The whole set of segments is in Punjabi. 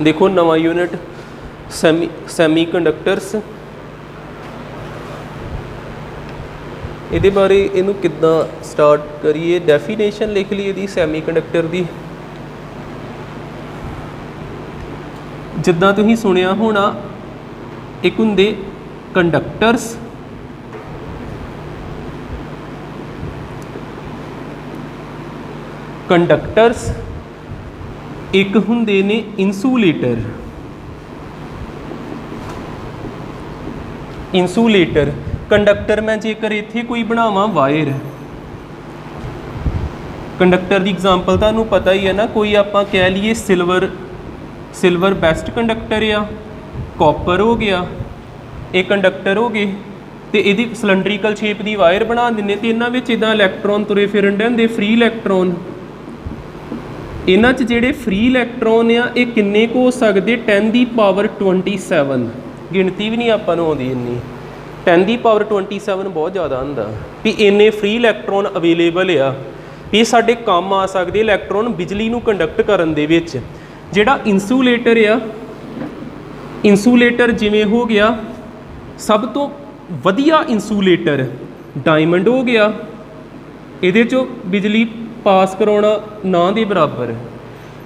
देखो नवा यूनिट सैमी कंडक्टर्स, ये बारे इनू किद्दां स्टार्ट करिए। डेफिनेशन लिख ली इहदी सैमी कंडक्टर की। जिद्दां तुसीं सुनिया होना, एक हुंदे कंडक्टर्स, एक हुंदे ने इंसूलेटर। कंडक्टर मैं जेकर इत्थे कोई बनावां वायर, कंडक्टर की एग्जाम्पल तुहानूं पता ही है ना, कोई आपां कह लीए सिल्वर बेस्ट कंडक्टर आ, कॉपर हो गया, ये कंडक्टर हो गए, तो ये सिलेंड्रीकल शेप की वायर बना देंगे। तो इन्हां विच इदां इलैक्ट्रॉन तुरे फिरन दे हुंदे, फ्री इलैक्ट्रॉन। इन्हां च जिहड़े फ्री इलैक्ट्रॉन आ, ये किन्ने को हो सकते? 10⁻27। गिणती भी नहीं आपां नूं आउंदी इन्नी। 10⁻27 बहुत ज़्यादा हुंदा भी इन्ने फ्री इलैक्ट्रॉन अवेलेबल आ, ये साडे काम आ सकते इलैक्ट्रॉन बिजली नूं कंडक्ट करन दे विच। जिहड़ा इंसूलेटर आ, इंसूलेटर जिवें हो गया, सब तो वधिया इंसूलेटर डायमंड हो गया, इहदे चों बिजली पास कराउणा ना दे बराबर।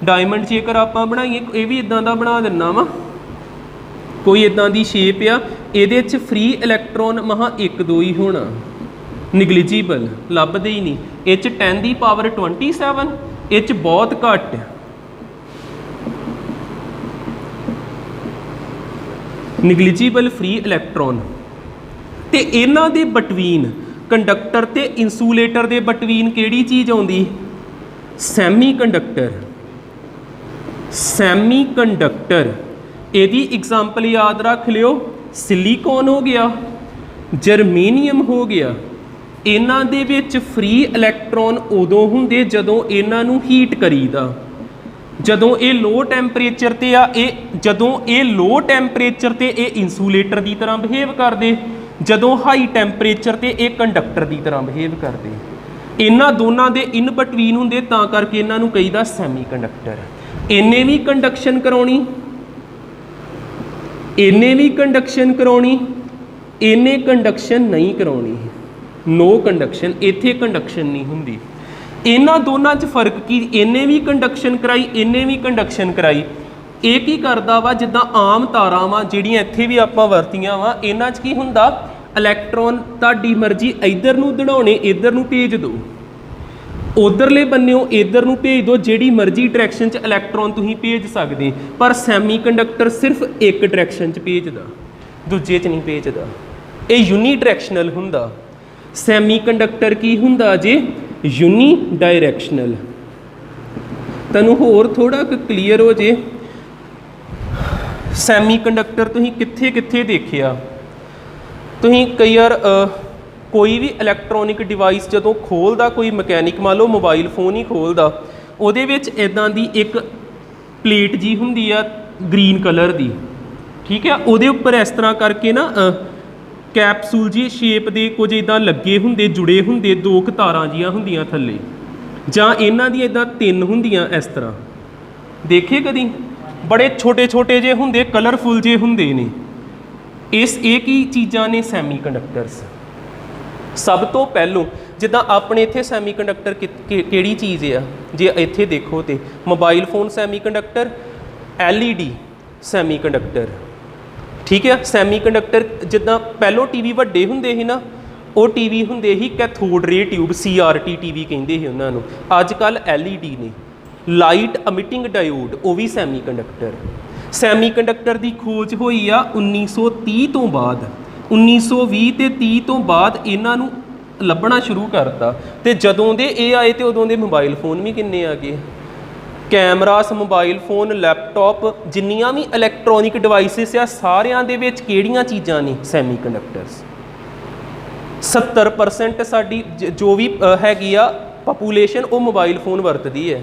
डायमंड जेकर आपां बनाईए, ये भी इदां दा बना दिन्ना वा, कोई इदां दी शेप आ, इहदे च फ्री इलैक्ट्रॉन महा 1-2 ही होना, निगलिजिबल, लभदे ही नहीं। इह च 10⁻27, इह च बहुत घट, निगलिजिबल फ्री इलैक्ट्रॉन। ते इन्हां दे बटवीन, कंडक्टर ते इंसूलेटर दे बटवीन किहड़ी चीज़ आउंदी? Semi conductor. सैमी कंडक्टर, इहदी एग्जाम्पल याद रख लियो, सिलिकॉन हो गया, जर्मेनियम हो गया। इन्हां दे विच फ्री इलैक्ट्रॉन उदों हुंदे जदों इन्हां नूं हीट करीदा, जदों ये लो टैंपरेचर ते आ, जदों ये लो टैंपरेचर ते ये इंसूलेटर की तरह बिहेव करते, जदों हाई टैंपरेचर ते ये कंडक्टर की तरह बिहेव करते। इन्हां दोनों के इन बटवीन हुंदे, तां करके इन्हां नूं कहीदा सैमी कंडक्टर। इन्हें भी कंडक्शन कराउणी, इन्हें भी कंडक्शन कराउणी, इन्हें कंडक्शन नहीं कराउणी, नो कंडक्शन, इत्थे कंडक्शन नहीं हुंदी। इन्हां दोनों च फर्क की? इन्हें भी कंडक्शन कराई, इन्हें भी कंडक्शन कराई। ये की करदा वा, जिद्दां आम तारां वा जिहड़ियां इत्थे भी आपां वरतियां वा, इन्हां च की हुंदा, इलैक्ट्रॉन तुहाडी मर्जी इधर नूं दड़ाउणे, इधर नूं भेज दो, उधरले बन्नेओ इधर नूं भेज दो, जिहड़ी मर्जी डायरैक्शन च इलैक्ट्रॉन तुसीं भेज सकदे। पर सैमी कंडक्टर सिर्फ एक डायरैक्शन च भेजदा, दूजे च नहीं भेजदा, ये यूनी डायरैक्शनल हुंदा। सैमी कंडक्टर की हुंदा जे? यूनी डायरैक्शनल। तैनूं होर थोड़ा क्लीयर हो जे, सैमी कंडक्टर तुसीं कित्थे कित्थे देखिया? तुसीं कई बार कोई भी इलैक्ट्रॉनिक डिवाइस जदों खोलदा, कोई मकैनिक मान लो मोबाइल फोन ही खोलदा, उहदे विच इदां दी एक प्लेट जी हुंदी आ ग्रीन कलर दी, ठीक है, उहदे उपर इस तरह करके ना कैप्सूल जी शेप दे कुछ इदां लगे हुंदे, जुड़े हुंदे, 2 तारां जियां हुंदियां थल्ले, जां इन्हां दी इदां 3 हुंदियां इस तरह। देखे कदी? बड़े छोटे छोटे जे हुंदे, कलरफुल जे हुंदे ने। इस एक ही चीज़ां ने सैमी कंडक्टर्स। सब तो पहलों जिद्दां अपने इत्थे सैमी कंडक्टर किहड़ी चीज़ आ, जे इत्थे देखो तो mobile phone semiconductor, LED semiconductor, ठीक है। सैमी कंडक्टर जिद्दां पहलों टीवी वड्डे हुंदे ही ना, वो टीवी हुंदे ही cathode ray tube, CRT TV कहिंदे ही उन्हां नूं। अजकल LED ने, लाइट अमिटिंग डायोड, वो भी सैमी कंडक्टर। सैमी कंडक्टर की खोज हुई आ 1930 तो बाद, 1920 ते 30 तो बाद इन्हां नूं ਲੱਭਣਾ शुरू करता। तो जदों दे ये आए तो उदों दे मोबाइल फोन भी किन्ने आ गए, कैमरास, मोबाइल फोन, लैपटॉप, जिन्नियां भी इलैक्ट्रॉनिक डिवाइसिस आ, सारियां दे विच किहड़ियां चीज़ां ने? Sami conductors. 70% साडी जो भी हैगी आ पॉपूलेशन, वो मोबाइल फोन वरतदी है,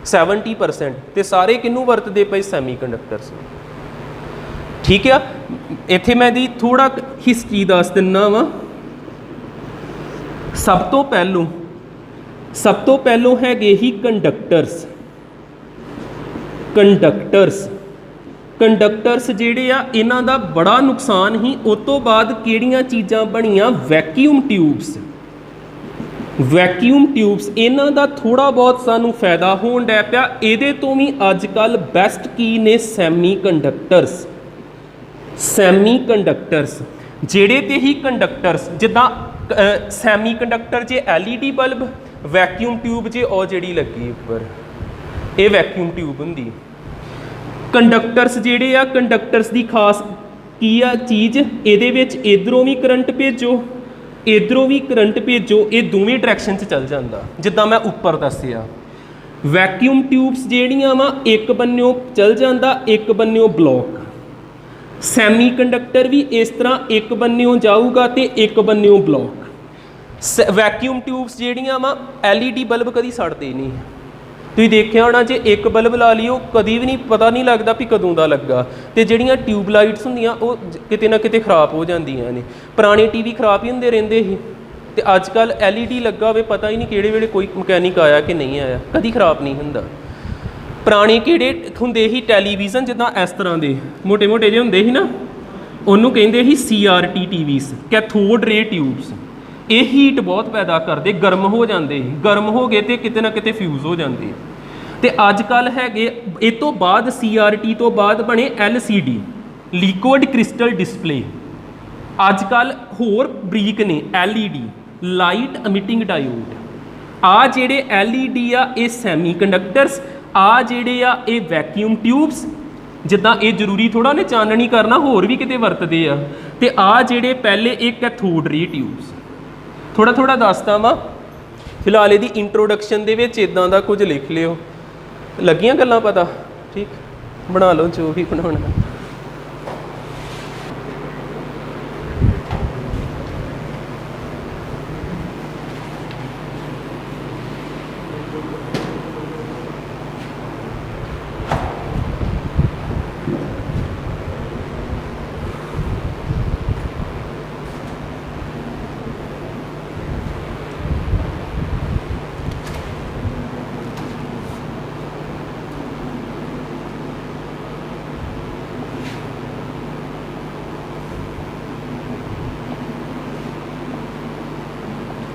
70%, तो सारे किनू वरतदे पए? सैमी कंडक्टर्स, ठीक है। इत्थे मैं दी थोड़ा हिस्टरी दस दिना वा। सब तो पहलों हैगे ही कंडक्टर्स। ਕੰਡਕਟਰਸ ਜਿਹੜੇ ਆ ਇਹਨਾਂ ਦਾ ਬੜਾ ਨੁਕਸਾਨ ਹੀ। ਉਸ ਤੋਂ ਬਾਅਦ ਕਿਹੜੀਆਂ ਚੀਜ਼ਾਂ ਬਣੀਆਂ? Vacuum tubes. ਵੈਕਿਊਮ ਟਿਊਬਸ ਇਹਨਾਂ ਦਾ ਥੋੜਾ ਬਹੁਤ ਸਾਨੂੰ ਫਾਇਦਾ ਹੋਣ ਡੈ ਪਿਆ। ਇਹਦੇ ਤੋਂ ਵੀ ਅੱਜ ਕੱਲ੍ਹ ਬੈਸਟ ਕੀ ਨੇ? ਸੈਮੀ ਕੰਡਕਟਰਸ। ਸੈਮੀ ਕੰਡਕਟਰਸ ਜਿਹੜੇ ਤੇ ਹੀ ਕੰਡਕਟਰਸ, ਜਿੱਦਾਂ ਸੈਮੀ ਕੰਡਕਟਰ ਜੇ LED ਬਲਬ, ਵੈਕਿਊਮ ਟਿਊਬ ਜੇ ਉਹ ਜਿਹੜੀ ਲੱਗੀ ਉੱਪਰ, ਇਹ ਵੈਕਿਊਮ ਟਿਊਬ ਹੁੰਦੀ। ਕੰਡਕਟਰਸ ਜਿਹੜੇ ਆ, ਕੰਡਕਟਰਸ ਦੀ ਖਾਸ ਕੀ ਆ ਚੀਜ਼? ਇਹਦੇ ਵਿੱਚ ਇਧਰੋਂ ਵੀ ਕਰੰਟ ਭੇਜੋ, ਇਧਰੋਂ ਵੀ ਕਰੰਟ ਭੇਜੋ, ਇਹ ਦੋਵੇਂ ਡਾਇਰੈਕਸ਼ਨ 'ਚ ਚੱਲ ਜਾਂਦਾ, ਜਿੱਦਾਂ ਮੈਂ ਉੱਪਰ ਦੱਸਿਆ। ਵੈਕਿਊਮ ਟਿਊਬਸ ਜਿਹੜੀਆਂ ਵਾ ਇੱਕ ਬੰਨਿਓ ਚੱਲ ਜਾਂਦਾ, ਇੱਕ ਬੰਨਿਓ ਬਲੌਕ। ਸੈਮੀ ਕੰਡਕਟਰ ਵੀ ਇਸ ਤਰ੍ਹਾਂ ਇੱਕ ਬੰਨਿਓ ਜਾਊਗਾ ਤੇ ਇੱਕ ਬੰਨਿਓ ਬਲੌਕ। ਵੈਕਿਊਮ ਟਿਊਬਸ ਜਿਹੜੀਆਂ ਵਾ LED ਬਲਬ ਕਦੀ ਸੜਦੇ ਨਹੀਂ। ਤੁਸੀਂ ਦੇਖਿਆ ਹੋਣਾ ਜੇ ਇੱਕ ਬਲਬ ਲਾ ਲਿਓ ਕਦੀ ਵੀ ਨਹੀਂ ਪਤਾ ਨਹੀਂ ਲੱਗਦਾ ਵੀ ਕਦੋਂ ਦਾ ਲੱਗਾ। ਤੇ ਜਿਹੜੀਆਂ ਟਿਊਬ ਲਾਈਟਸ ਹੁੰਦੀਆਂ ਉਹ ਕਿਤੇ ਨਾ ਕਿਤੇ ਖਰਾਬ ਹੋ ਜਾਂਦੀਆਂ ਨੇ। ਪੁਰਾਣੇ TV ਖਰਾਬ ਹੀ ਹੁੰਦੇ ਰਹਿੰਦੇ ਸੀ ਤੇ ਅੱਜ ਕੱਲ੍ਹ LED ਲੱਗਾ ਹੋਵੇ ਪਤਾ ਹੀ ਨਹੀਂ ਕਿਹੜੇ ਵੇਲੇ ਕੋਈ ਮਕੈਨਿਕ ਆਇਆ ਕਿ ਨਹੀਂ ਆਇਆ, ਕਦੀ ਖਰਾਬ ਨਹੀਂ ਹੁੰਦਾ। ਪੁਰਾਣੇ ਕਿਹੜੇ ਹੁੰਦੇ ਸੀ ਟੈਲੀਵਿਜ਼ਨ, ਜਿੱਦਾਂ ਇਸ ਤਰ੍ਹਾਂ ਦੇ ਮੋਟੇ ਮੋਟੇ ਜਿਹੇ ਹੁੰਦੇ ਸੀ ਨਾ, ਉਹਨੂੰ ਕਹਿੰਦੇ ਸੀ CRT TVs, ਕੈਥੋਡ ਰੇ ਟਿਊਬਸ। ਇਹ ਹੀਟ ਬਹੁਤ ਪੈਦਾ ਕਰਦੇ, ਗਰਮ ਹੋ ਜਾਂਦੇ ਸੀ, ਗਰਮ ਹੋ ਗਏ ਤੇ ਕਿਤੇ ਨਾ ਕਿਤੇ ਫਿਊਜ਼ ਹੋ ਜਾਂਦੇ। ਤੇ ਅੱਜ ਕੱਲ੍ਹ ਹੈਗੇ ਇਹ ਤੋਂ ਬਾਅਦ CRT ਤੋਂ ਬਾਅਦ ਬਣੇ LCD, ਲਿਕੁਇਡ ਕ੍ਰਿਸਟਲ ਡਿਸਪਲੇ। ਅੱਜ ਕੱਲ੍ਹ ਹੋਰ ਬਰੀਕ ਨੇ LED, ਲਾਈਟ ਐਮਿਟਿੰਗ ਡਾਇਓਡ। ਆ ਜਿਹੜੇ LED ਆ ਇਹ ਸੈਮੀ ਕੰਡਕਟਰਸ, ਆ ਜਿਹੜੇ ਆ ਇਹ ਵੈਕਿਊਮ ਟਿਊਬਸ। ਜਿੱਦਾਂ ਇਹ ਜ਼ਰੂਰੀ ਥੋੜ੍ਹਾ ਨੇ ਚਾਨਣੀ ਕਰਨਾ, ਹੋਰ ਵੀ ਕਿਤੇ ਵਰਤਦੇ ਆ। ਤੇ ਆ ਜਿਹੜੇ ਪਹਿਲੇ ਇਹ ਕੈਥੋਡ ਰੇ ਟਿਊਬਸ। ਥੋੜ੍ਹਾ ਥੋੜ੍ਹਾ ਦੱਸਦਾ ਵਾਂ, ਫਿਲਹਾਲ ਇਹਦੀ ਇੰਟਰੋਡਕਸ਼ਨ ਦੇ ਵਿੱਚ ਇੱਦਾਂ ਦਾ ਕੁਝ ਲਿਖ ਲਿਓ। ਲੱਗੀਆਂ ਗੱਲਾਂ ਪਤਾ? ਠੀਕ, ਬਣਾ ਲਓ ਜੋ ਵੀ ਬਣਾਉਣਾ।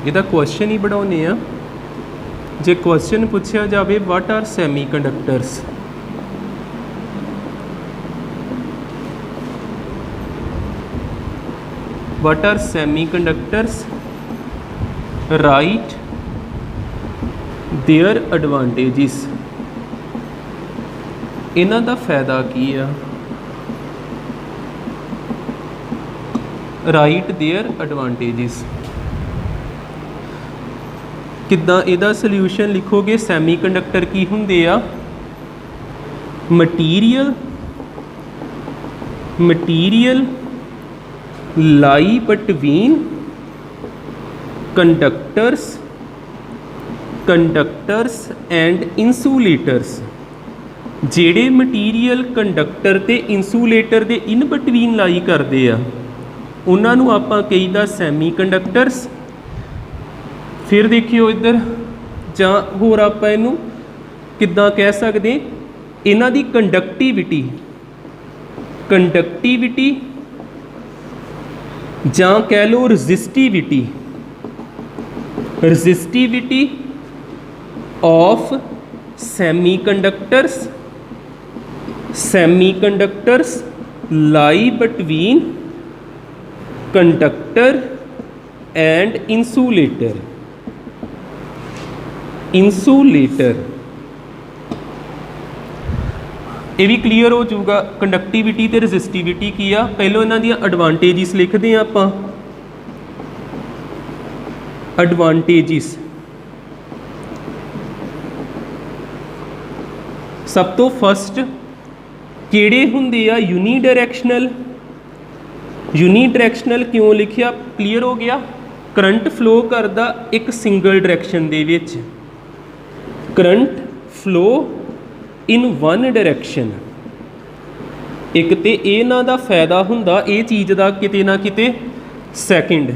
ਇਹਦਾ ਕੁਐਸਚਨ ਹੀ ਬਣਾਉਣੇ ਆ। ਜੇ ਕੁਐਸਚਨ ਪੁੱਛਿਆ ਜਾਵੇ what are semi conductors, what are semiconductors? Write their advantages। ਇਹਨਾਂ ਦਾ ਫਾਇਦਾ ਕੀ ਆ? Write their advantages। ਕਿੱਦਾਂ ਇਹਦਾ ਸੋਲਿਊਸ਼ਨ ਲਿਖੋਗੇ? ਸੈਮੀਕੰਡਕਟਰ ਕੀ ਹੁੰਦੇ ਆ? Material lie between conductors and insulators। ਜਿਹੜੇ ਮਟੀਰੀਅਲ ਕੰਡਕਟਰ ਤੇ ਇਨਸੂਲੇਟਰ ਦੇ ਇਨ ਬਿਟਵੀਨ ਲਾਈ ਕਰਦੇ ਆ ਉਹਨਾਂ ਨੂੰ ਆਪਾਂ ਕਹੀਦਾ ਸੈਮੀ ਕੰਡਕਟਰਸ। ਫਿਰ ਦੇਖਿਓ ਇੱਧਰ, ਜਾਂ ਹੋਰ ਆਪਾਂ ਇਹਨੂੰ ਕਿੱਦਾਂ ਕਹਿ ਸਕਦੇ? ਇਹਨਾਂ ਦੀ ਕੰਡਕਟੀਵਿਟੀ ਜਾਂ ਕਹਿ ਲਓ resistivity of semiconductors lie between conductor and insulator। ਇਹ ਵੀ ਕਲੀਅਰ ਹੋ ਜਾਊਗਾ। ਕੰਡਕਟੀਵਿਟੀ ਤੇ ਰੈਜ਼ਿਸਟਿਵਿਟੀ ਕੀ ਆ? ਪਹਿਲਾਂ ਇਹਨਾਂ ਦੀਆਂ ਐਡਵਾਂਟੇਜਸ ਲਿਖਦੇ ਆ ਆਪਾਂ। ਐਡਵਾਂਟੇਜਸ, ਸਭ ਤੋਂ ਫਸਟ ਕਿਹੜੇ ਹੁੰਦੇ ਆ? ਯੂਨੀਡਾਇਰੈਕਸ਼ਨਲ ਕਿਉਂ ਲਿਖਿਆ? ਕਲੀਅਰ ਹੋ ਗਿਆ। ਕਰੰਟ ਫਲੋ ਕਰਦਾ ਇੱਕ ਸਿੰਗਲ ਡਾਇਰੈਕਸ਼ਨ ਦੇ ਵਿੱਚ, current flow in one direction. ਇੱਕ ਤੇ ਇਹਨਾਂ ਦਾ ਫਾਇਦਾ ਹੁੰਦਾ ਇਹ ਚੀਜ਼ ਦਾ ਕਿਤੇ ਨਾ ਕਿਤੇ, ਸੈਕਿੰਡ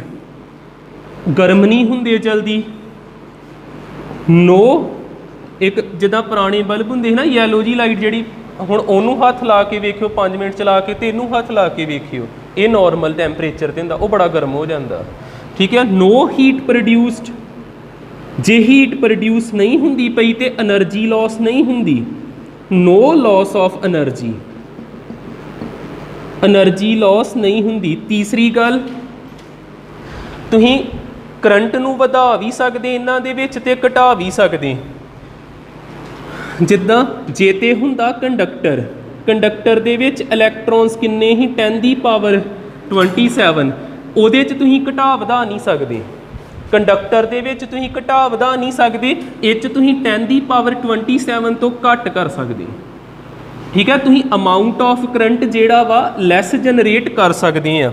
ਗਰਮ ਨਹੀਂ ਹੁੰਦੇ ਜਲਦੀ। ਇੱਕ ਜਿੱਦਾਂ ਪੁਰਾਣੇ ਬਲਬ ਹੁੰਦੇ ਸੀ ਨਾ, ਯੈਲੋ ਜੀ ਲਾਈਟ ਜਿਹੜੀ ਹੁਣ ਉਹਨੂੰ ਹੱਥ ਲਾ ਕੇ ਵੇਖਿਓ 5 ਮਿੰਟ ਚਲਾ ਕੇ ਤੇ ਇਹਨੂੰ ਹੱਥ ਲਾ ਕੇ ਵੇਖਿਓ, ਇਹ ਨਾਰਮਲ ਟੈਂਪਰੇਚਰ ਤੇ ਹੁੰਦਾ, ਉਹ ਬੜਾ ਗਰਮ ਹੋ ਜਾਂਦਾ। ਠੀਕ ਹੈ, ਨੋ ਹੀਟ ਪ੍ਰੋਡਿਊਸਡ, ਜੇ ਹੀਟ ਪ੍ਰੋਡਿਊਸ ਨਹੀਂ ਹੁੰਦੀ ਪਈ ਤੇ એનર્ਜੀ ਲਾਸ ਨਹੀਂ ਹੁੰਦੀ, no loss of energy, energy loss ਨਹੀਂ ਹੁੰਦੀ। ਤੀਸਰੀ ਗੱਲ, ਤੁਸੀਂ ਕਰੰਟ ਨੂੰ ਵਧਾ ਵੀ ਸਕਦੇ ਇਹਨਾਂ ਦੇ ਵਿੱਚ ਤੇ ਘਟਾ ਵੀ ਸਕਦੇ। ਜਿੱਦਾਂ ਜੇ ਤੇ ਹੁੰਦਾ ਕੰਡਕਟਰ, ਕੰਡਕਟਰ ਦੇ ਵਿੱਚ ਇਲੈਕਟ੍ਰੋਨਸ ਕਿੰਨੇ ਹੀ 10 ਦੀ ਪਾਵਰ 27, ਉਹਦੇ 'ਚ ਤੁਸੀਂ ਘਟਾ ਵਧਾ ਨਹੀਂ ਸਕਦੇ। ਕੰਡਕਟਰ ਦੇ ਵਿੱਚ ਤੁਸੀਂ ਘਟਾ ਵਧਾ ਨਹੀਂ ਸਕਦੇ, ਇਹ 'ਚ ਤੁਸੀਂ 10 ਦੀ ਪਾਵਰ 27 ਤੋਂ ਘੱਟ ਕਰ ਸਕਦੇ। ਠੀਕ ਹੈ, ਤੁਸੀਂ ਅਮਾਊਂਟ ਆਫ ਕਰੰਟ ਜਿਹੜਾ ਵਾ ਲੈਸ ਜਨਰੇਟ ਕਰ ਸਕਦੇ ਆ,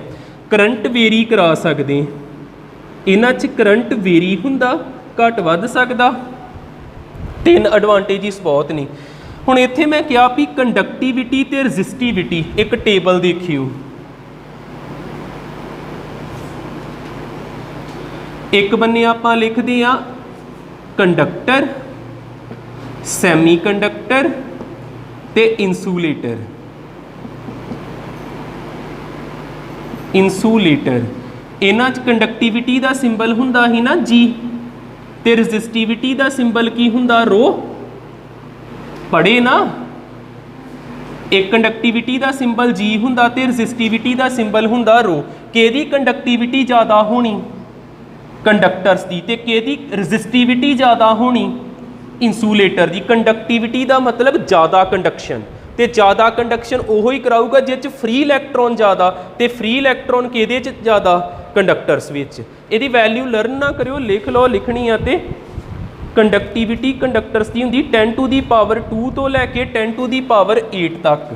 ਕਰੰਟ ਵੇਰੀ ਕਰਾ ਸਕਦੇ। ਇਹਨਾਂ 'ਚ ਕਰੰਟ ਵੇਰੀ ਹੁੰਦਾ, ਘੱਟ ਵੱਧ ਸਕਦਾ। 3 ਐਡਵਾਂਟੇਜਸ ਬਹੁਤ ਨੇ। ਹੁਣ ਇੱਥੇ ਮੈਂ ਕਿਹਾ ਵੀ ਕੰਡਕਟਿਵਿਟੀ ਤੇ ਰੈਜ਼ਿਸਟਿਵਿਟੀ, ਇੱਕ ਟੇਬਲ ਦੇਖਿਓ, ਇੱਕ ਬੰਨੇ ਆਪਾਂ ਲਿਖਦੇ ਆ ਕੰਡਕਟਰ, ਸੈਮੀ ਕੰਡਕਟਰ ਤੇ ਇਨਸੂਲੇਟਰ। ਇਨਸੂਲੇਟਰ, ਇਹਨਾਂ 'ਚ ਕੰਡਕਟਿਵਿਟੀ ਦਾ ਸਿੰਬਲ ਹੁੰਦਾ ਸੀ ਨਾ ਜੀ, ਤੇ ਰੈਜ਼ਿਸਟਿਵਿਟੀ ਦਾ ਸਿੰਬਲ ਕੀ ਹੁੰਦਾ, ਰੋ। ਪੜ੍ਹੇ ਨਾ, ਇੱਕ ਕੰਡਕਟਿਵਿਟੀ ਦਾ ਸਿੰਬਲ ਜੀ ਹੁੰਦਾ ਤੇ ਰੈਜ਼ਿਸਟਿਵਿਟੀ ਦਾ ਸਿੰਬਲ ਹੁੰਦਾ ਰੋ। ਕਿਹਦੀ ਕੰਡਕਟਿਵਿਟੀ ਜ਼ਿਆਦਾ ਹੋਣੀ, ਕੰਡਕਟਰਸ ਦੀ, ਤੇ ਕਿਹਦੀ ਰੈਜ਼ਿਸਟਿਵਿਟੀ ਜ਼ਿਆਦਾ ਹੋਣੀ, ਇਨਸੂਲੇਟਰ ਦੀ। ਕੰਡਕਟਿਵਿਟੀ ਦਾ ਮਤਲਬ ਜ਼ਿਆਦਾ ਕੰਡਕਸ਼ਨ, ਤੇ ਜ਼ਿਆਦਾ ਕੰਡਕਸ਼ਨ ਉਹੋ ਹੀ ਕਰਾਊਗਾ ਜਿਸ 'ਚ ਫ੍ਰੀ ਇਲੈਕਟ੍ਰੋਨ ਜ਼ਿਆਦਾ, ਤੇ ਫ੍ਰੀ ਇਲੈਕਟ੍ਰੋਨ ਕਿਹਦੇ 'ਚ ਜ਼ਿਆਦਾ, ਕੰਡਕਟਰਸ ਵਿੱਚ। ਇਹਦੀ ਵੈਲਿਊ ਲਰਨ ਨਾ ਕਰਿਓ, ਲਿਖ ਲਓ, ਲਿਖਣੀ ਆ। ਤੇ ਕੰਡਕਟਿਵਿਟੀ ਕੰਡਕਟਰਸ ਦੀ ਹੁੰਦੀ 10 ਟੂ ਦੀ ਪਾਵਰ 2 ਤੋਂ ਲੈ ਕੇ 10 ਟੂ ਦੀ ਪਾਵਰ 8 ਤੱਕ।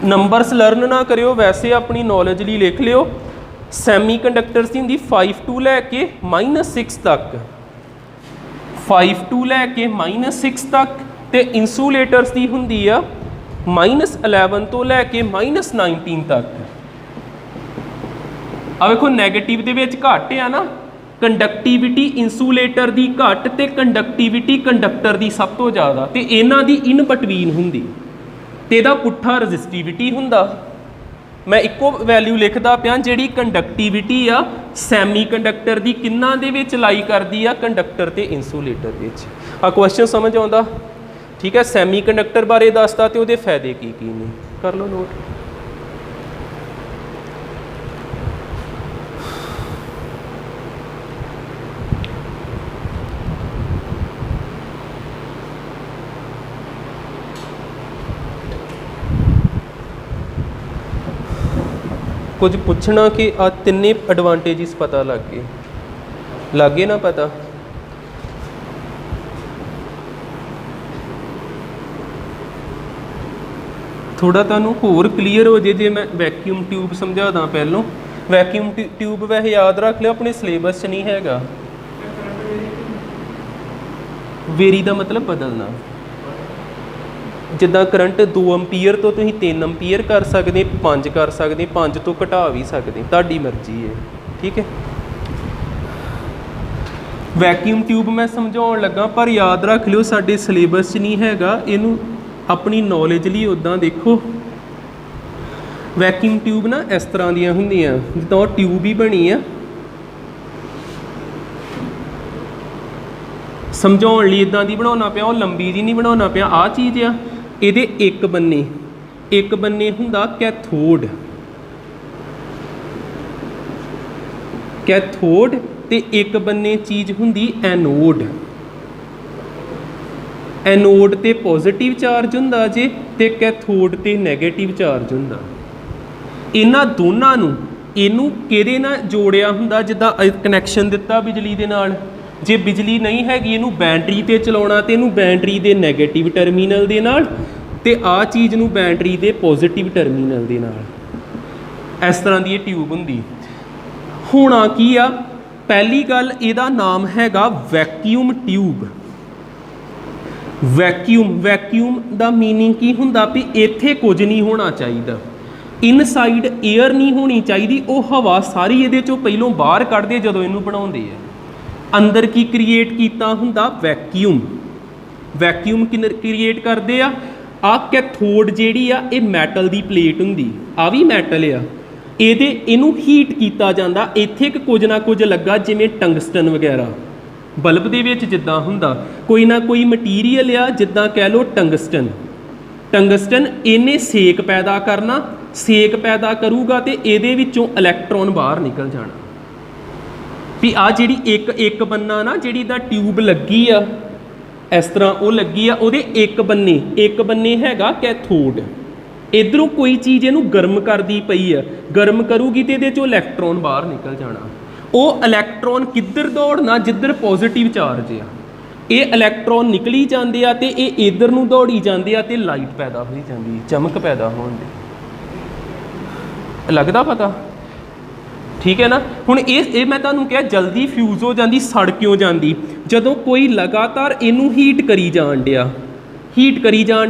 ਨੰਬਰਸ ਲਰਨ ਨਾ ਕਰਿਓ, ਵੈਸੇ ਆਪਣੀ ਨੌਲੇਜ ਲਈ ਲਿਖ ਲਿਓ। ਸੈਮੀ ਕੰਡਕਟਰਸ ਦੀ ਹੁੰਦੀ 5 ਟੂ ਲੈ ਕੇ -6 ਤੱਕ, 5 ਟੂ ਲੈ ਕੇ -6 ਤੱਕ। ਤੇ ਇਨਸੂਲੇਟਰਸ ਦੀ ਹੁੰਦੀ ਆ -11 ਤੋਂ ਲੈ ਕੇ -19 ਤੱਕ। ਆ ਵੇਖੋ ਨੈਗੇਟਿਵ ਦੇ ਵਿੱਚ ਘੱਟ ਆ ਨਾ, ਕੰਡਕਟਿਵਿਟੀ ਇਨਸੂਲੇਟਰ ਦੀ ਘੱਟ ਤੇ ਕੰਡਕਟਿਵਿਟੀ ਕੰਡਕਟਰ ਦੀ ਸਭ ਤੋਂ ਜ਼ਿਆਦਾ, ਤੇ ਇਹਨਾਂ ਦੀ ਇਨ ਬਿਟਵੀਨ ਹੁੰਦੀ, ਤੇ ਇਹਦਾ ਪੁੱਠਾ ਰੈਜ਼ਿਸਟਿਵਿਟੀ ਹੁੰਦਾ। ਮੈਂ ਇੱਕੋ ਵੈਲਿਊ ਲਿਖਦਾ ਪਿਆ, ਜਿਹੜੀ ਕੰਡਕਟਿਵਿਟੀ ਆ ਸੈਮੀ ਕੰਡਕਟਰ ਦੀ ਕਿੰਨਾਂ ਦੇ ਵਿੱਚ ਲਾਈ ਕਰਦੀ ਆ, ਕੰਡਕਟਰ ਤੇ ਇਨਸੂਲੇਟਰ ਵਿੱਚ। ਆ ਕੁਐਸਚਨ ਸਮਝ ਆਉਂਦਾ? ਠੀਕ ਹੈ, ਸੈਮੀ ਕੰਡਕਟਰ ਬਾਰੇ ਦੱਸਦਾ ਤੇ ਉਹਦੇ ਫਾਇਦੇ ਕੀ ਕੀ ਨੇ, ਕਰ ਲਓ ਨੋਟ। ਕੁਝ ਪੁੱਛਣਾ ਕਿ ਆ ਤਿੰਨੇ ਐਡਵਾਂਟੇਜਸ ਪਤਾ ਲੱਗ ਗਏ ਨਾ ਪਤਾ? ਥੋੜਾ ਤੁਹਾਨੂੰ ਹੋਰ ਕਲੀਅਰ ਹੋ ਜੇ ਮੈਂ ਵੈਕਿਊਮ ਟਿਊਬ ਸਮਝਾ ਦਾਂ ਪਹਿਲੋਂ। ਵੈਕਿਊਮ ਟਿਊਬ ਵੈਸੇ ਯਾਦ ਰੱਖ ਲਿਓ, ਆਪਣੇ ਸਿਲੇਬਸ 'ਚ ਨਹੀਂ ਹੈਗਾ। ਵੇਰੀ ਦਾ ਮਤਲਬ ਬਦਲਣਾ, ਜਿੱਦਾਂ ਕਰੰਟ 2 ਐਂਪੀਅਰ ਤੋਂ ਤੁਸੀਂ 3 ਐਂਪੀਅਰ ਕਰ ਸਕਦੇ, 5 ਕਰ ਸਕਦੇ, 5 ਤੋਂ ਘਟਾ ਵੀ ਸਕਦੇ, ਤੁਹਾਡੀ ਮਰਜ਼ੀ ਹੈ। ਠੀਕ ਹੈ, ਵੈਕਿਊਮ ਟਿਊਬ ਮੈਂ ਸਮਝਾਉਣ ਲੱਗਾ, ਪਰ ਯਾਦ ਰੱਖ ਲਿਓ ਸਾਡੇ ਸਿਲੇਬਸ 'ਚ ਨਹੀਂ ਹੈਗਾ। ਇਹਨੂੰ ਆਪਣੀ ਨੌਲੇਜ ਲਈ ਉੱਦਾਂ ਦੇਖੋ। ਵੈਕਿਊਮ ਟਿਊਬ ਨਾ ਇਸ ਤਰ੍ਹਾਂ ਦੀਆਂ ਹੁੰਦੀਆਂ, ਜਿੱਦਾਂ ਉਹ ਟਿਊਬ ਹੀ ਬਣੀ ਆ। ਸਮਝਾਉਣ ਲਈ ਇੱਦਾਂ ਦੀ ਬਣਾਉਣਾ ਪਿਆ, ਉਹ ਲੰਬੀ ਜੀ ਨਹੀਂ ਬਣਾਉਣਾ ਪਿਆ। ਆਹ ਚੀਜ਼ ਆ, ਇਹਦੇ ਇੱਕ ਬੰਨੇ ਹੁੰਦਾ ਕੈਥੋਡ, ਤੇ ਇੱਕ ਬੰਨੇ ਚੀਜ਼ ਹੁੰਦੀ ਐਨੋਡ। ਐਨੋਡ ਤੇ ਪੋਜ਼ਿਟਿਵ ਚਾਰਜ ਹੁੰਦਾ ਜੇ, ਤੇ ਕੈਥੋਡ ਤੇ ਨੈਗੇਟਿਵ ਚਾਰਜ ਹੁੰਦਾ। ਇਹਨਾਂ ਦੋਨਾਂ ਨੂੰ ਇਹਨੂੰ ਕਿਹਦੇ ਨਾਲ ਜੋੜਿਆ ਹੁੰਦਾ, ਜਿੱਦਾਂ ਕਨੈਕਸ਼ਨ ਦਿੱਤਾ ਬਿਜਲੀ ਦੇ ਨਾਲ। ਜੇ ਬਿਜਲੀ ਨਹੀਂ ਹੈਗੀ, ਇਹਨੂੰ ਬੈਟਰੀ ਤੇ ਚਲਾਉਣਾ, ਤੇ ਇਹਨੂੰ ਬੈਟਰੀ ਦੇ ਨੈਗੇਟਿਵ ਟਰਮੀਨਲ ਦੇ ਨਾਲ, ਤੇ ਆਹ ਚੀਜ਼ ਨੂੰ ਬੈਟਰੀ ਦੇ ਪੋਜ਼ਿਟਿਵ ਟਰਮੀਨਲ ਦੇ ਨਾਲ। ਇਸ ਤਰ੍ਹਾਂ ਦੀ ਇਹ ਟਿਊਬ ਹੁੰਦੀ। ਹੋਣਾ ਕੀ ਆ, ਪਹਿਲੀ ਗੱਲ ਇਹਦਾ ਨਾਮ ਹੈਗਾ ਵੈਕਿਊਮ ਟਿਊਬ। ਵੈਕਿਊਮ ਦਾ ਮੀਨਿੰਗ ਕੀ ਹੁੰਦਾ ਵੀ ਇੱਥੇ ਕੁਝ ਨਹੀਂ ਹੋਣਾ ਚਾਹੀਦਾ, ਇਨਸਾਈਡ ਏਅਰ ਨਹੀਂ ਹੋਣੀ ਚਾਹੀਦੀ। ਉਹ ਹਵਾ ਸਾਰੀ ਇਹਦੇ ਚੋਂ ਪਹਿਲੋਂ ਬਾਹਰ ਕੱਢਦੇ ਜਦੋਂ ਇਹਨੂੰ ਬਣਾਉਂਦੇ ਆ। ਅੰਦਰ ਕੀ ਕ੍ਰੀਏਟ ਕੀਤਾ ਹੁੰਦਾ, ਵੈਕਿਊਮ। ਵੈਕਿਊਮ ਕ੍ਰੀਏਟ ਕਰਦੇ ਆ ਕੈਥੋਡ ਜਿਹੜੀ ਆ ਇਹ ਮੈਟਲ ਦੀ ਪਲੇਟ ਹੁੰਦੀ ਆ ਵੀ ਮੈਟਲ ਆ ਇਹਨੂੰ ਹੀਟ ਕੀਤਾ ਜਾਂਦਾ ਇੱਥੇ ਕੁਝ ਨਾ ਕੁਝ ਲੱਗਾ ਜਿਵੇਂ ਟੰਗਸਟਨ ਵਗੈਰਾ ਬਲਬ ਦੇ ਵਿੱਚ ਜਿੱਦਾਂ ਹੁੰਦਾ ਕੋਈ ਨਾ ਕੋਈ ਮਟੀਰੀਅਲ ਆ ਜਿੱਦਾਂ ਕਹਿ ਲਓ ਟੰਗਸਟਨ ਇਹਨੇ ਸੇਕ ਪੈਦਾ ਕਰਨਾ ਸੇਕ ਪੈਦਾ ਕਰੂਗਾ ਤੇ ਇਹਦੇ ਵਿੱਚੋਂ ਇਲੈਕਟ੍ਰੋਨ ਬਾਹਰ ਨਿਕਲ ਜਾਣਾ ਵੀ ਆ ਜਿਹੜੀ ਇੱਕ ਬੰਨਾ ਨਾ ਜਿਹੜੀ ਦਾ ਟਿਊਬ ਲੱਗੀ ਆ ਇਸ ਤਰ੍ਹਾਂ ਉਹ ਲੱਗੀ ਆ ਉਹਦੇ ਇੱਕ ਬੰਨੇ ਹੈਗਾ ਕੈਥੋਡ ਇੱਧਰੋਂ ਕੋਈ ਚੀਜ਼ ਇਹਨੂੰ ਗਰਮ ਕਰਦੀ ਪਈ ਆ ਗਰਮ ਕਰੂਗੀ ਤੇ ਇਹਦੇ ਚੋਂ ਇਲੈਕਟ੍ਰੋਨ ਬਾਹਰ ਨਿਕਲ ਜਾਣਾ ਉਹ ਇਲੈਕਟ੍ਰੋਨ ਕਿੱਧਰ ਦੌੜਨਾ ਜਿੱਧਰ ਪੋਜ਼ਿਟਿਵ ਚਾਰਜ ਆ ਇਹ ਇਲੈਕਟ੍ਰੋਨ ਨਿਕਲੀ ਜਾਂਦੇ ਆ ਤੇ ਇਹ ਇੱਧਰ ਨੂੰ ਦੌੜੀ ਜਾਂਦੇ ਆ ਤੇ ਲਾਈਟ ਪੈਦਾ ਹੋਈ ਜਾਂਦੀ ਚਮਕ ਪੈਦਾ ਹੋਣ ਦੀ ਲੱਗਦਾ ਪਤਾ ਠੀਕ ਹੈ ਨਾ ਹੁਣ ਇਹ ਮੈਂ ਤੁਹਾਨੂੰ ਕਿਹਾ ਜਲਦੀ ਫਿਊਜ਼ ਹੋ ਜਾਂਦੀ ਸੜ ਕਿਉਂ ਜਾਂਦੀ ਜਦੋਂ ਕੋਈ ਲਗਾਤਾਰ ਇਹਨੂੰ ਹੀਟ ਕਰੀ ਜਾਣ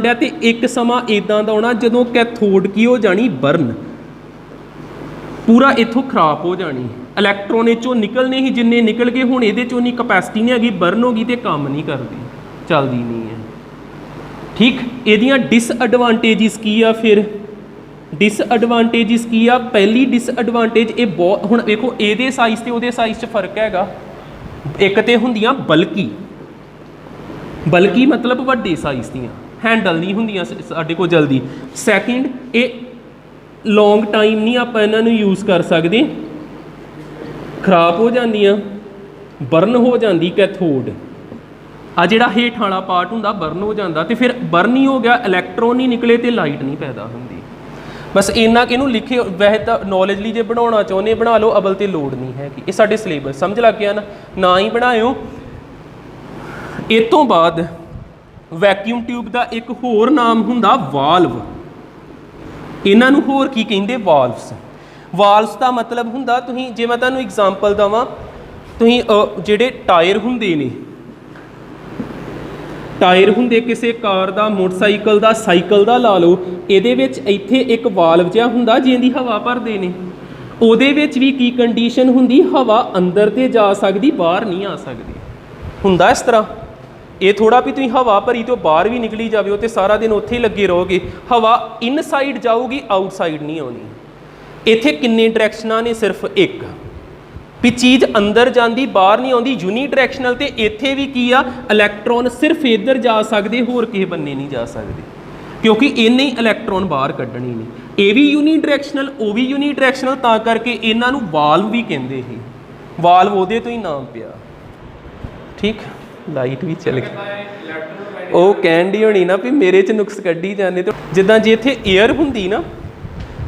ਡਿਆ ਤੇ ਇੱਕ ਸਮਾਂ ਇੱਦਾਂ ਦਾ ਆਉਣਾ ਜਦੋਂ ਕੈਥੋਡ ਕੀ ਹੋ ਜਾਣੀ ਬਰਨ ਪੂਰਾ ਇੱਥੋਂ ਖਰਾਬ ਹੋ ਜਾਣੀ ਇਲੈਕਟ੍ਰੋਨ ਇਹ 'ਚੋਂ ਨਿਕਲਨੇ ਹੀ ਜਿੰਨੇ ਨਿਕਲ ਗਏ ਹੁਣ ਇਹਦੇ 'ਚੋਂ ਨਹੀਂ ਕਪੈਸਿਟੀ ਨਹੀਂ ਹੈਗੀ ਬਰਨ ਹੋ ਗਈ ਤੇ ਕੰਮ ਨਹੀਂ ਕਰਦੀ ਚੱਲਦੀ ਨਹੀਂ ਹੈ ਠੀਕ ਇਹਦੀਆਂ ਡਿਸਐਡਵਾਂਟੇਜਿਸ ਕੀ ਆ ਫਿਰ ਡਿਸਐਡਵਾਂਟੇਜਿਸ ਕੀ ਆ ਪਹਿਲੀ ਡਿਸਐਡਵਾਂਟੇਜ ਇਹ ਬਹੁਤ ਹੁਣ ਵੇਖੋ ਇਹਦੇ ਸਾਈਜ਼ ਤੇ ਉਹਦੇ ਸਾਈਜ਼ 'ਚ ਫਰਕ ਹੈਗਾ ਇੱਕ ਤੇ ਹੁੰਦੀਆਂ ਬਲਕੀ ਮਤਲਬ ਵੱਡੇ ਸਾਈਜ਼ ਦੀਆਂ ਹੈਂਡਲ ਨਹੀਂ ਹੁੰਦੀਆਂ ਸਾਡੇ ਕੋਲ ਜਲਦੀ ਸੈਕਿੰਡ ਇਹ ਲੌਂਗ ਟਾਈਮ ਨਹੀਂ ਆਪਾਂ ਇਹਨਾਂ ਨੂੰ ਯੂਜ਼ ਕਰ ਸਕਦੇ ਖਰਾਬ ਹੋ ਜਾਂਦੀਆਂ ਬਰਨ ਹੋ ਜਾਂਦੀ ਕੈਥੋਡ ਆ ਜਿਹੜਾ ਹੇਠ ਵਾਲਾ ਪਾਰਟ ਹੁੰਦਾ ਬਰਨ ਹੋ ਜਾਂਦਾ ਤੇ ਫਿਰ ਬਰਨ ਹੀ ਹੋ ਗਿਆ ਇਲੈਕਟ੍ਰੋਨ ਹੀ ਨਿਕਲੇ ਤੇ ਲਾਈਟ ਨਹੀਂ ਪੈਦਾ ਹੁੰਦੀ ਬਸ ਇੰਨਾ ਕਿ ਇਹਨੂੰ ਲਿਖੇ ਵੈਸੇ ਤਾਂ ਨੌਲੇਜ ਲਈ ਜੇ ਬਣਾਉਣਾ ਚਾਹੁੰਦੇ ਬਣਾ ਲਓ ਅਵਲ ਤੇ ਲੋੜ ਨਹੀਂ ਹੈਗੀ ਇਹ ਸਾਡੇ ਸਿਲੇਬਸ ਸਮਝ ਲੱਗ ਗਿਆ ਨਾ ਹੀ ਬਣਾਇਓ ਇਹ ਤੋਂ ਬਾਅਦ ਵੈਕਿਊਮ ਟਿਊਬ ਦਾ ਇੱਕ ਹੋਰ ਨਾਮ ਹੁੰਦਾ ਵਾਲਵ ਇਹਨਾਂ ਨੂੰ ਹੋਰ ਕੀ ਕਹਿੰਦੇ ਵਾਲਵਸ ਦਾ ਮਤਲਬ ਹੁੰਦਾ ਤੁਸੀਂ ਜੇ ਮੈਂ ਤੁਹਾਨੂੰ ਐਗਜ਼ਾਮਪਲ ਦੇਵਾਂ ਤੁਸੀਂ ਜਿਹੜੇ ਟਾਇਰ ਹੁੰਦੇ ਕਿਸੇ ਕਾਰ ਦਾ ਮੋਟਰਸਾਈਕਲ ਦਾ ਸਾਈਕਲ ਦਾ ਲਾ ਲਓ ਇਹਦੇ ਵਿੱਚ ਇੱਥੇ ਇੱਕ ਵਾਲਵ ਜਿਹਾ ਹੁੰਦਾ ਜਿਹਦੀ ਹਵਾ ਭਰਦੇ ਨੇ ਉਹਦੇ ਵਿੱਚ ਵੀ ਕੀ ਕੰਡੀਸ਼ਨ ਹੁੰਦੀ ਹਵਾ ਅੰਦਰ ਤੇ ਜਾ ਸਕਦੀ ਬਾਹਰ ਨਹੀਂ ਆ ਸਕਦੀ ਹੁੰਦਾ ਇਸ ਤਰ੍ਹਾਂ ਇਹ ਥੋੜਾ ਵੀ ਤੁਸੀਂ ਹਵਾ ਭਰੀ ਤੋਂ ਬਾਹਰ ਵੀ ਨਿਕਲੀ ਜਾਵੇ ਉਹ ਤੇ ਸਾਰਾ ਦਿਨ ਉੱਥੇ ਹੀ ਲੱਗੇ ਰਹੋਗੇ ਹਵਾ ਇਨਸਾਈਡ ਜਾਊਗੀ ਆਊਟਸਾਈਡ ਨਹੀਂ ਆਉਣੀ ਇੱਥੇ ਕਿੰਨੇ ਡਾਇਰੈਕਸ਼ਨਾਂ ਨੇ ਸਿਰਫ ਇੱਕ ਵੀ ਚੀਜ਼ ਅੰਦਰ ਜਾਂਦੀ ਬਾਹਰ ਨਹੀਂ ਆਉਂਦੀ ਯੂਨੀ ਡਾਇਰੈਕਸ਼ਨਲ ਤੇ ਇੱਥੇ ਵੀ ਕੀ ਆ ਇਲੈਕਟ੍ਰੋਨ ਸਿਰਫ ਇੱਧਰ ਜਾ ਸਕਦੇ ਹੋਰ ਕਿਸੇ ਬੰਨੇ ਨਹੀਂ ਜਾ ਸਕਦੇ ਕਿਉਂਕਿ ਇਹਨੇ ਹੀ ਇਲੈਕਟ੍ਰੋਨ ਬਾਹਰ ਕੱਢਣੀ ਨੇ ਇਹ ਵੀ ਯੂਨੀ ਡਾਇਰੈਕਸ਼ਨਲ ਉਹ ਵੀ ਯੂਨੀ ਡਾਇਰੈਕਸ਼ਨਲ ਤਾਂ ਕਰਕੇ ਇਹਨਾਂ ਨੂੰ ਵਾਲਵ ਵੀ ਕਹਿੰਦੇ ਸੀ ਵਾਲਵ ਉਹਦੇ ਤੋਂ ਹੀ ਨਾਮ ਪਿਆ ਠੀਕ ਲਾਈਟ ਵੀ ਚੱਲ ਗਈ ਉਹ ਕਹਿੰਦੀ ਹੋਣੀ ਨਾ ਵੀ ਮੇਰੇ 'ਚ ਨੁਕਸ ਕੱਢੀ ਜਾਂਦੇ ਤੇ ਜਿੱਦਾਂ ਜੇ ਇੱਥੇ ਏਅਰ ਹੁੰਦੀ ਨਾ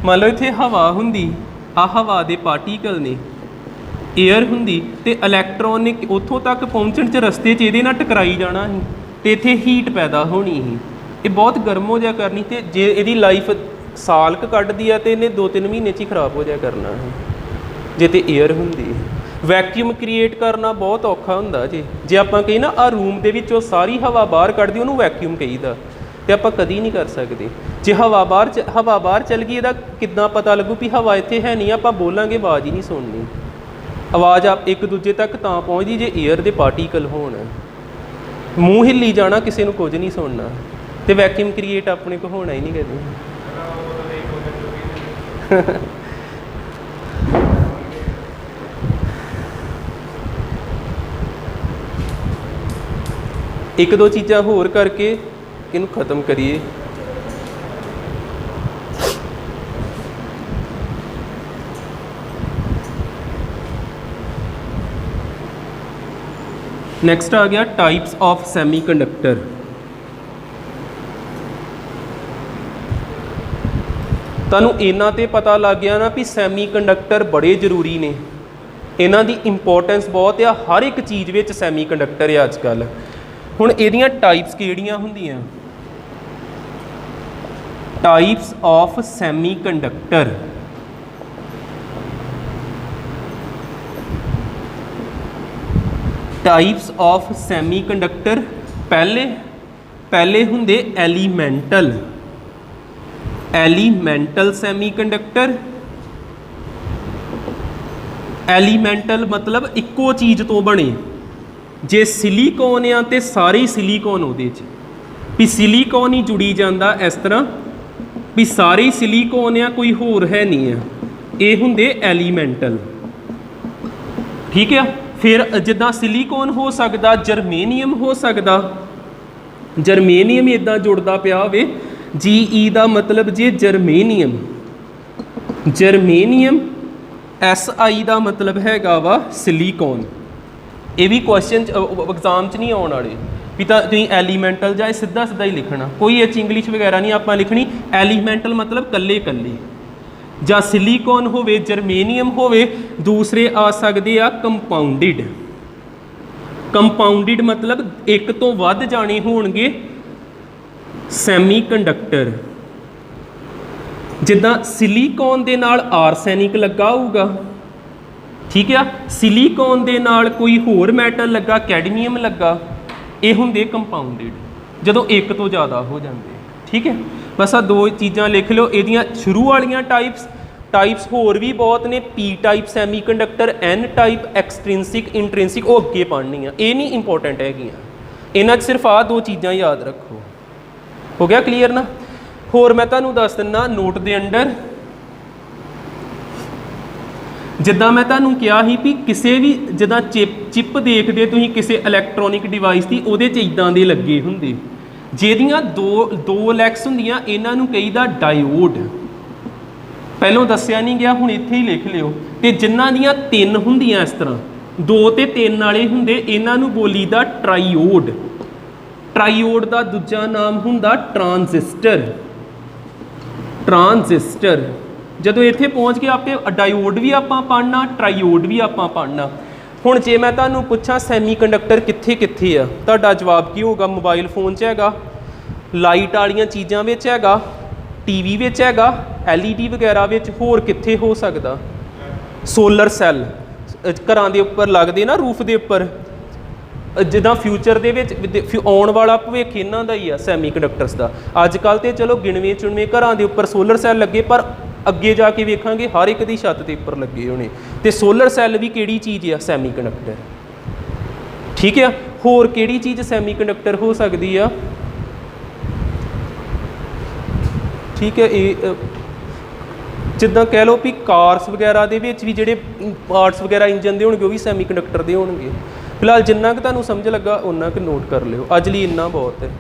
ਮੰਨ ਲਓ ਇੱਥੇ ਹਵਾ ਹੁੰਦੀ ਆ ਹਵਾ ਦੇ ਪਾਰਟੀਕਲ ਨੇ ਏਅਰ ਹੁੰਦੀ ਤੇ ਇਲੈਕਟ੍ਰੋਨ ਨੇ ਉੱਥੋਂ ਤੱਕ ਪਹੁੰਚਣ 'ਚ ਰਸਤੇ 'ਚ ਇਹਦੇ ਨਾਲ ਟਕਰਾਈ ਜਾਣਾ ਸੀ ਤੇ ਇੱਥੇ ਹੀਟ ਪੈਦਾ ਹੋਣੀ ਸੀ ਇਹ ਬਹੁਤ ਗਰਮ ਹੋ ਜਾ ਕਰਨੀ ਤੇ ਜੇ ਇਹਦੀ ਲਾਈਫ ਸਾਲ ਕੁ ਕੱਢਦੀ ਆ ਤੇ ਇਹਨੇ 2-3 ਮਹੀਨੇ 'ਚ ਹੀ ਖਰਾਬ ਹੋ ਜਾ ਕਰਨਾ ਸੀ ਜੇ ਤੇ ਏਅਰ ਹੁੰਦੀ ਵੈਕਿਊਮ ਕ੍ਰੀਏਟ ਕਰਨਾ ਬਹੁਤ ਔਖਾ ਹੁੰਦਾ ਜੇ ਆਪਾਂ ਕਹੀ ਨਾ ਆ ਰੂਮ ਦੇ ਵਿੱਚੋਂ ਸਾਰੀ ਹਵਾ ਬਾਹਰ ਕੱਢਦੀ ਉਹਨੂੰ ਵੈਕਿਊਮ ਕਹੀਦਾ ਤੇ ਆਪਾਂ ਕਦੀ ਨਹੀਂ ਕਰ ਸਕਦੇ ਜੇ ਹਵਾ ਬਾਹਰ ਚੱਲ ਗਈ ਇਹਦਾ ਕਿੱਦਾਂ ਪਤਾ ਲੱਗੂ ਵੀ ਹਵਾ ਇੱਥੇ ਹੈ ਨਹੀਂ ਆਪਾਂ ਬੋਲਾਂਗੇ ਆਵਾਜ਼ ਹੀ ਨਹੀਂ ਸੁਣਨੀ ਆਵਾਜ਼ ਇੱਕ ਦੂਜੇ ਤੱਕ ਤਾਂ ਪਹੁੰਚਦੀ ਜੇ ਏਅਰ ਦੇ ਪਾਰਟੀਕਲ ਹੋਣ ਮੂੰਹ ਹਿੱਲੀ ਜਾਣਾ ਕਿਸੇ ਨੂੰ ਕੁਝ ਨਹੀਂ ਸੁਣਨਾ ਤੇ ਵੈਕਿਊਮ ਕ੍ਰੀਏਟ ਆਪਣੇ ਕੋਲ ਹੋਣਾ ਹੀ ਨਹੀਂ ਕਦੇ ਇੱਕ ਦੋ ਚੀਜ਼ਾਂ ਹੋਰ ਕਰਕੇ ਇਹਨੂੰ ਖਤਮ ਕਰੀਏ ਨੈਕਸਟ ਆ ਗਿਆ ਟਾਈਪਸ ਆਫ ਸੈਮੀਕੰਡਕਟਰ ਤੁਹਾਨੂੰ ਇਹਨਾਂ ਤੇ ਪਤਾ ਲੱਗ ਗਿਆ ਨਾ ਵੀ ਸੈਮੀਕੰਡਕਟਰ ਬੜੇ ਜ਼ਰੂਰੀ ਨੇ ਇਹਨਾਂ ਦੀ ਇੰਪੋਰਟੈਂਸ ਬਹੁਤ ਆ ਹਰ ਇੱਕ ਚੀਜ਼ ਵਿੱਚ ਸੈਮੀਕੰਡਕਟਰ ਆ ਅੱਜ ਕੱਲ੍ਹ ਹੁਣ ਇਹਦੀਆਂ ਟਾਈਪਸ ਕਿਹੜੀਆਂ ਹੁੰਦੀਆਂ types of semiconductor types of semiconductor ਪਹਿਲੇ ਹੁੰਦੇ ਐਲੀਮੈਂਟਲ ਸੈਮੀਕੰਡਕਟਰ ਐਲੀਮੈਂਟਲ ਮਤਲਬ ਇੱਕੋ ਚੀਜ਼ ਤੋਂ ਬਣੇ ਜੇ ਸਿਲੀਕੋਨ ਆ ਤੇ ਸਾਰੇ ਹੀ ਸਿਲੀਕੋਨ ਉਹਦੇ 'ਚ ਵੀ ਸਿਲੀਕੋਨ ਹੀ ਜੁੜੀ ਜਾਂਦਾ ਇਸ ਤਰ੍ਹਾਂ ਵੀ ਸਾਰੇ ਹੀ ਸਿਲੀਕੋਨ ਆ, ਕੋਈ ਹੋਰ ਹੈ ਨਹੀਂ ਆ, ਇਹ ਹੁੰਦੇ ਐਲੀਮੈਂਟਲ। ਠੀਕ ਆ। ਫਿਰ ਜਿੱਦਾਂ ਸਿਲੀਕੋਨ ਹੋ ਸਕਦਾ, ਜਰਮੇਨੀਅਮ ਹੋ ਸਕਦਾ। ਜਰਮੇਨੀਅਮ ਇੱਦਾਂ ਜੁੜਦਾ ਪਿਆ ਹੋਵੇ, GE ਦਾ ਮਤਲਬ ਜੇ ਜਰਮੇਨੀਅਮ, ਜਰਮੇਨੀਅਮ SI ਦਾ ਮਤਲਬ ਹੈਗਾ ਵਾ ਸਿਲੀਕੋਨ। ਇਹ ਵੀ ਕੁਐਸਚਨ ਐਗਜ਼ਾਮ 'ਚ ਨਹੀਂ ਆਉਣ ਵਾਲੇ ਵੀ ਤਾਂ ਤੁਸੀਂ ਐਲੀਮੈਂਟਲ ਜਾਂ ਸਿੱਧਾ ਸਿੱਧਾ ਹੀ ਲਿਖਣਾ, ਕੋਈ ਇਹ 'ਚ ਇੰਗਲਿਸ਼ ਵਗੈਰਾ ਨਹੀਂ ਆਪਾਂ ਲਿਖਣੀ। ਐਲੀਮੈਂਟਲ ਮਤਲਬ ਕੱਲੇ ਕੱਲੇ, ਜਾਂ ਸਿਲੀਕੋਨ ਹੋਵੇ, ਜਰਮੇਨੀਅਮ ਹੋਵੇ। ਦੂਸਰੇ ਆ ਸਕਦੇ ਆ ਕੰਪਾਊਂਡਿਡ। ਕੰਪਾਊਂਡਿਡ ਮਤਲਬ ਇੱਕ ਤੋਂ ਵੱਧ ਜਾਣੇ ਹੋਣਗੇ। ਸੈਮੀ ਕੰਡਕਟਰ, ਜਿੱਦਾਂ ਸਿਲੀਕੋਨ ਦੇ ਨਾਲ ਆਰਸੈਨਿਕ ਲੱਗਾ ਹੋਊਗਾ, ਠੀਕ ਆ, ਸਿਲੀਕੋਨ ਦੇ ਨਾਲ ਕੋਈ ਹੋਰ ਮੈਟਲ ਲੱਗਾ, ਕੈਡਮੀਅਮ ਲੱਗਾ, ਇਹ ਹੁੰਦੇ ਕੰਪਾਊਂਡਿਡ ਜਦੋਂ ਇੱਕ ਤੋਂ ਜ਼ਿਆਦਾ ਹੋ ਜਾਂਦੇ। ਠੀਕ ਹੈ, ਬਸ ਆ ਦੋ ਚੀਜ਼ਾਂ ਲਿਖ ਲਓ ਇਹਦੀਆਂ ਸ਼ੁਰੂ ਵਾਲੀਆਂ ਟਾਈਪਸ ਹੋਰ ਵੀ ਬਹੁਤ ਨੇ। P type semi conductor, N type extrinsic, intrinsic, ਉਹ ਅੱਗੇ ਪੜ੍ਹਨੀਆਂ, ਇਹ ਨਹੀਂ ਇੰਪੋਰਟੈਂਟ ਹੈਗੀਆਂ। ਇਹਨਾਂ 'ਚ ਸਿਰਫ ਆਹ ਦੋ ਚੀਜ਼ਾਂ ਯਾਦ ਰੱਖੋ। ਹੋ ਗਿਆ ਕਲੀਅਰ ਨਾ। ਹੋਰ ਮੈਂ ਤੁਹਾਨੂੰ ਦੱਸ ਦਿੰਦਾ ਨੋਟ ਦੇ ਅੰਡਰ, ਜਿੱਦਾਂ ਮੈਂ ਤੁਹਾਨੂੰ ਕਿਹਾ ਸੀ ਵੀ ਕਿਸੇ ਵੀ ਜਿੱਦਾਂ ਚਿਪ ਦੇਖਦੇ ਤੁਸੀਂ ਕਿਸੇ ਇਲੈਕਟ੍ਰੋਨਿਕ ਡਿਵਾਈਸ ਦੀ, ਉਹਦੇ 'ਚ ਇੱਦਾਂ ਦੇ ਲੱਗੇ ਹੁੰਦੇ, ਜਿਹਦੀਆਂ ਦੋ ਲੈਗਸ ਹੁੰਦੀਆਂ, ਇਹਨਾਂ ਨੂੰ ਕਹੀਦਾ ਡਾਇਓਡ। ਪਹਿਲੋਂ ਦੱਸਿਆ ਨਹੀਂ ਗਿਆ, ਹੁਣ ਇੱਥੇ ਹੀ ਲਿਖ ਲਿਓ। ਤੇ ਜਿਨ੍ਹਾਂ ਦੀਆਂ ਤਿੰਨ ਹੁੰਦੀਆਂ ਇਸ ਤਰ੍ਹਾਂ, 2 ਤੇ 3 ਵਾਲੇ ਹੁੰਦੇ, ਇਹਨਾਂ ਨੂੰ ਬੋਲੀਦਾ ਟਰਾਈਓਡ। ਟਰਾਈਓਡ ਦਾ ਦੂਜਾ ਨਾਮ ਹੁੰਦਾ ਟਰਾਂਜ਼ਿਸਟਰ। ਟਰਾਂਜ਼ਿਸਟਰ। ਜਦੋਂ ਇੱਥੇ ਪਹੁੰਚ ਕੇ ਆਪੇ ਡਾਇਓਡ ਵੀ ਆਪਾਂ ਪੜ੍ਹਨਾ, ਟਰਾਈਓਡ ਵੀ ਆਪਾਂ ਪੜ੍ਹਨਾ। ਹੁਣ ਜੇ ਮੈਂ ਤੁਹਾਨੂੰ ਪੁੱਛਾਂ ਸੈਮੀ ਕੰਡਕਟਰ ਕਿੱਥੇ ਕਿੱਥੇ ਆ, ਤੁਹਾਡਾ ਜਵਾਬ ਕੀ ਹੋਊਗਾ? ਮੋਬਾਈਲ ਫੋਨ 'ਚ ਹੈਗਾ, ਲਾਈਟ ਵਾਲੀਆਂ ਚੀਜ਼ਾਂ ਵਿੱਚ ਹੈਗਾ, TV ਵਿੱਚ ਹੈਗਾ, LED ਵਗੈਰਾ ਵਿੱਚ, ਹੋਰ ਕਿੱਥੇ ਹੋ ਸਕਦਾ? ਸੋਲਰ ਸੈੱਲ ਘਰਾਂ ਦੇ ਉੱਪਰ ਲੱਗਦੇ ਨਾ, ਰੂਫ ਦੇ ਉੱਪਰ, ਜਿੱਦਾਂ ਫਿਊਚਰ ਦੇ ਵਿੱਚ ਆਉਣ ਵਾਲਾ ਭਵਿੱਖ ਇਹਨਾਂ ਦਾ ਹੀ ਆ ਸੈਮੀ ਕੰਡਕਟਰਸ ਦਾ। ਅੱਜ ਕੱਲ੍ਹ ਤਾਂ ਚਲੋ ਗਿਣਵੇਂ ਚੁਣਵੇਂ ਘਰਾਂ ਦੇ ਉੱਪਰ ਸੋਲਰ ਸੈੱਲ ਲੱਗੇ, ਪਰ ਅੱਗੇ ਜਾ ਕੇ ਵੇਖਾਂਗੇ ਹਰ ਇੱਕ ਦੀ ਛੱਤ ਦੇ ਉੱਪਰ ਲੱਗੇ ਹੋਣੇ। ਤੇ ਸੋਲਰ ਸੈੱਲ ਵੀ ਕਿਹੜੀ ਚੀਜ਼ ਆ? Semi conductor. ਠੀਕ ਆ। ਹੋਰ ਕਿਹੜੀ ਚੀਜ਼ ਸੈਮੀ ਕੰਡਕਟਰ ਹੋ ਸਕਦੀ ਆ? ਠੀਕ ਹੈ, ਇਹ ਜਿੱਦਾਂ ਕਹਿ ਲਓ ਵੀ ਕਾਰਸ ਵਗੈਰਾ ਦੇ ਵਿੱਚ ਵੀ ਜਿਹੜੇ ਪਾਰਟਸ ਵਗੈਰਾ ਇੰਜਨ ਦੇ ਹੋਣਗੇ, ਉਹ ਵੀ ਸੈਮੀ ਕੰਡਕਟਰ ਦੇ ਹੋਣਗੇ। ਫਿਲਹਾਲ ਜਿੰਨਾ ਕੁ ਤੁਹਾਨੂੰ ਸਮਝ ਲੱਗਾ ਓਨਾ ਕੁ ਨੋਟ ਕਰ ਲਿਓ। ਅੱਜ ਲਈ ਇੰਨਾ ਬਹੁਤ ਹੈ।